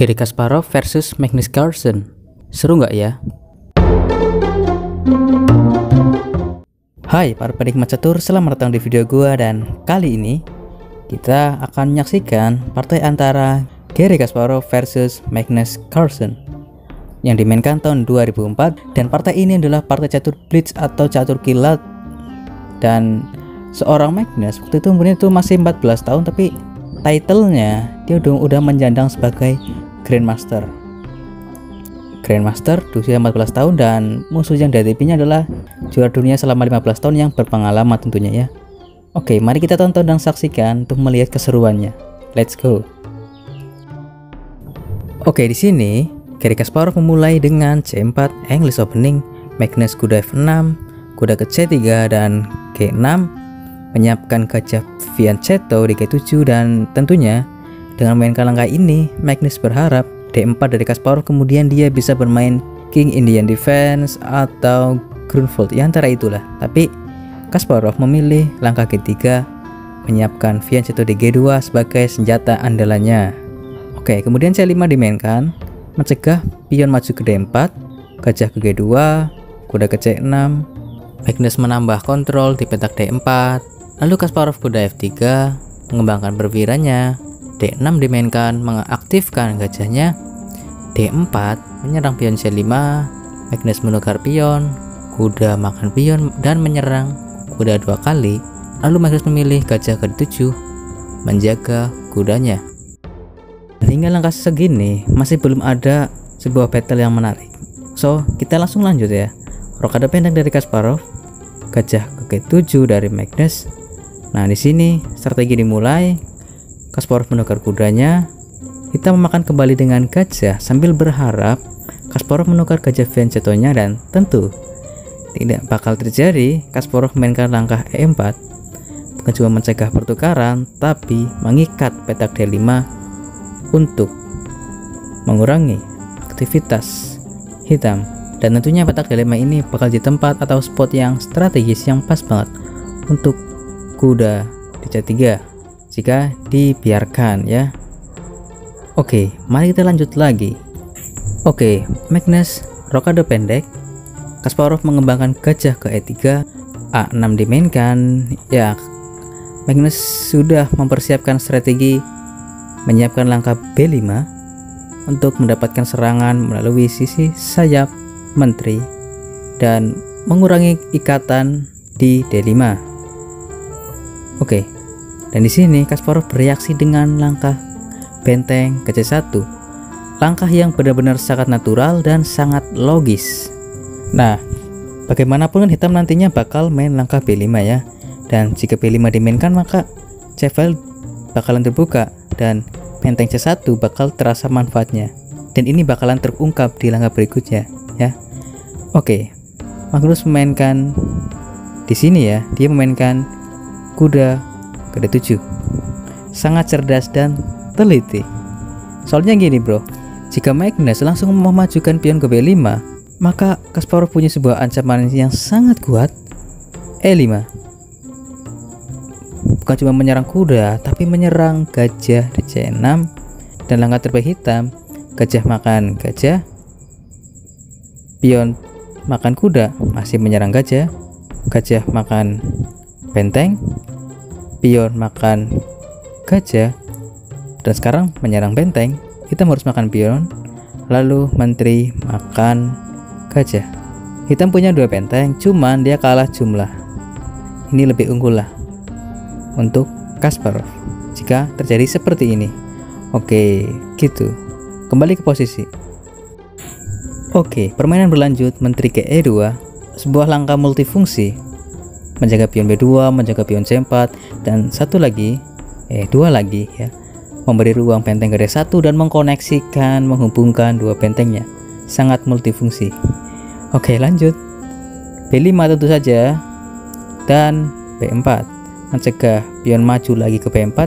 Garry Kasparov versus Magnus Carlsen. Seru nggak ya? Hai para penikmat catur, selamat datang di video gua, dan kali ini kita akan menyaksikan partai antara Garry Kasparov versus Magnus Carlsen yang dimainkan tahun 2004, dan partai ini adalah partai catur blitz atau catur kilat. Dan seorang Magnus waktu itu umurnya itu masih 14 tahun, tapi title-nya dia udah menjandang sebagai Grandmaster di usia 14 tahun, dan musuh yang dihadapinya adalah juara dunia selama 15 tahun yang berpengalaman tentunya ya. Oke, mari kita tonton dan saksikan untuk melihat keseruannya. Let's go. Oke, di sini Garry Kasparov memulai dengan C4 English opening, Magnus kuda F6, kuda ke C3 dan G6, menyiapkan gajah fianchetto di G7, dan tentunya dengan memainkan langkah ini Magnus berharap D4 dari Kasparov, kemudian dia bisa bermain King Indian Defense atau Grunfeld ya, antara itulah. Tapi Kasparov memilih langkah G3, menyiapkan fianchetto di G2 sebagai senjata andalannya. Oke, kemudian C5 dimainkan, mencegah pion maju ke D4, gajah ke G2, kuda ke C6. Magnus menambah kontrol di petak D4, lalu Kasparov kuda F3, mengembangkan perwiranya. D6 dimainkan, mengaktifkan gajahnya. D4 menyerang pion C5, Magnus menukar pion, kuda makan pion dan menyerang kuda 2 kali. Lalu Magnus memilih gajah ke D7, menjaga kudanya. Hingga langkah segini masih belum ada sebuah battle yang menarik. So, kita langsung lanjut ya. Rokade pendek dari Kasparov, gajah ke G7 dari Magnus. Nah, di sini strategi dimulai. Kasparov menukar kudanya, kita memakan kembali dengan gajah sambil berharap Kasparov menukar gajah fianchetto-nya, dan tentu tidak bakal terjadi. Kasparov mainkan langkah E4, bukan cuma mencegah pertukaran tapi mengikat petak D5 untuk mengurangi aktivitas hitam, dan tentunya petak D5 ini bakal di tempat atau spot yang strategis yang pas banget untuk kuda di C3 jika dibiarkan ya. Oke, mari kita lanjut lagi. Oke, Magnus rokade pendek, Kasparov mengembangkan gajah ke E3, A6 dimainkan ya. Magnus sudah mempersiapkan strategi, menyiapkan langkah B5 untuk mendapatkan serangan melalui sisi sayap menteri dan mengurangi ikatan di D5. Oke, dan di sini Kasparov bereaksi dengan langkah benteng ke C1, langkah yang benar-benar sangat natural dan sangat logis. Nah, bagaimanapun kan hitam nantinya bakal main langkah B5 ya, dan jika B5 dimainkan maka C-file bakalan terbuka dan benteng C1 bakal terasa manfaatnya, dan ini bakalan terungkap di langkah berikutnya ya. Oke, Magnus memainkan di sini ya, dia memainkan kuda ke D7, sangat cerdas dan teliti. Soalnya gini bro, jika Magnus langsung memajukan pion ke B5, maka Kasparov punya sebuah ancaman yang sangat kuat. E5 bukan cuma menyerang kuda tapi menyerang gajah di C6, dan langkah terbaik hitam, gajah makan gajah, pion makan kuda, masih menyerang gajah, gajah makan benteng, pion makan gajah, dan sekarang menyerang benteng, hitam harus makan pion, lalu menteri makan gajah. Hitam punya 2 benteng, cuman dia kalah jumlah. Ini lebih unggul lah untuk Kasparov jika terjadi seperti ini. Oke, gitu. Kembali ke posisi. Oke, permainan berlanjut, menteri ke E2, sebuah langkah multifungsi, menjaga pion B2, menjaga pion C4, dan dua lagi ya, memberi ruang benteng ke D1 dan mengkoneksikan, menghubungkan 2 bentengnya. Sangat multifungsi. Oke, lanjut. B5 tentu saja, dan B4 mencegah pion maju lagi ke B4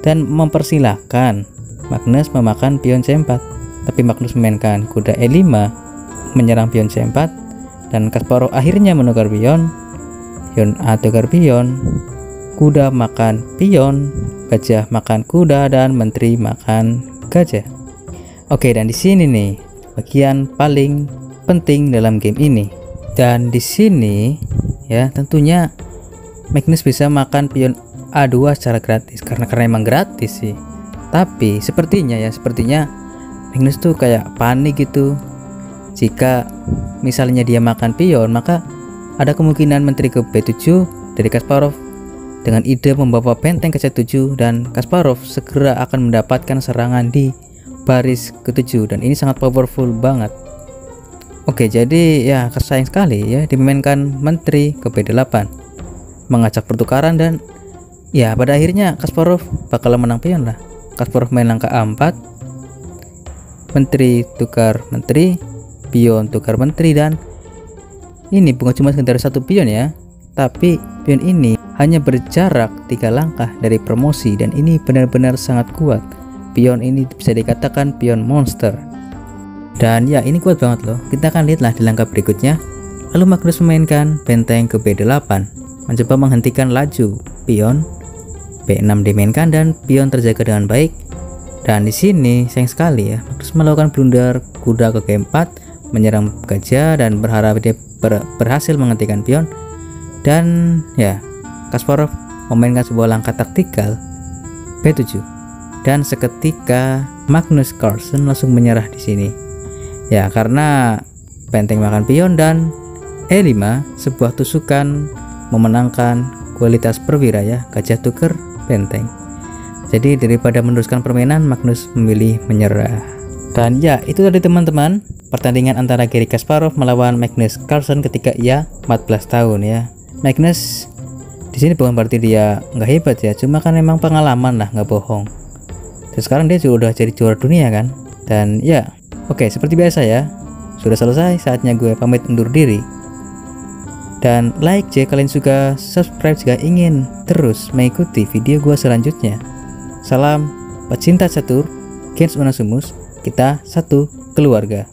dan mempersilahkan Magnus memakan pion C4. Tapi Magnus memainkan kuda E5 menyerang pion C4, dan Kasparov akhirnya menukar pion A tukar pion, kuda makan pion, gajah makan kuda, dan menteri makan gajah. Oke, dan di sini nih bagian paling penting dalam game ini. Dan di sini ya tentunya Magnus bisa makan pion A2 secara gratis karena emang gratis sih. Tapi sepertinya Magnus tuh kayak panik gitu. Jika misalnya dia makan pion, maka ada kemungkinan menteri ke B7 dari Kasparov dengan ide membawa benteng ke C7, dan Kasparov segera akan mendapatkan serangan di baris ke-7, dan ini sangat powerful banget. Oke, jadi ya sayang sekali ya dimainkan menteri ke B8 mengajak pertukaran, dan ya pada akhirnya Kasparov bakal menang pion lah. Kasparov main langkah A4, menteri tukar menteri, pion tukar menteri, dan ini bukan cuma sekedar satu pion ya, tapi pion ini hanya berjarak 3 langkah dari promosi, dan ini benar-benar sangat kuat. Pion ini bisa dikatakan pion monster. Dan ya ini kuat banget loh. Kita akan lihatlah di langkah berikutnya. Lalu Magnus memainkan benteng ke B8, mencoba menghentikan laju pion. B6 dimainkan dan pion terjaga dengan baik. Dan di sini sayang sekali ya, Magnus melakukan blunder kuda ke G4, menyerang gajah dan berharap dia berhasil menghentikan pion. Dan ya, Kasparov memainkan sebuah langkah taktikal B7. Dan seketika Magnus Carlsen langsung menyerah di sini. Ya, karena benteng makan pion dan E5, sebuah tusukan memenangkan kualitas perwira ya, gajah tuker benteng. Jadi daripada meneruskan permainan, Magnus memilih menyerah. Dan ya, itu tadi teman-teman, pertandingan antara Garry Kasparov melawan Magnus Carlsen ketika ia 14 tahun ya. Magnus di sini bukan berarti dia nggak hebat ya, cuma kan emang pengalaman lah, nggak bohong. Dan sekarang dia juga udah jadi juara dunia kan. Dan ya, oke, seperti biasa ya, sudah selesai, saatnya gue pamit undur diri. Dan like jika kalian suka, subscribe jika ingin terus mengikuti video gue selanjutnya. Salam pecinta catur, Gens Onasumus, kita satu keluarga.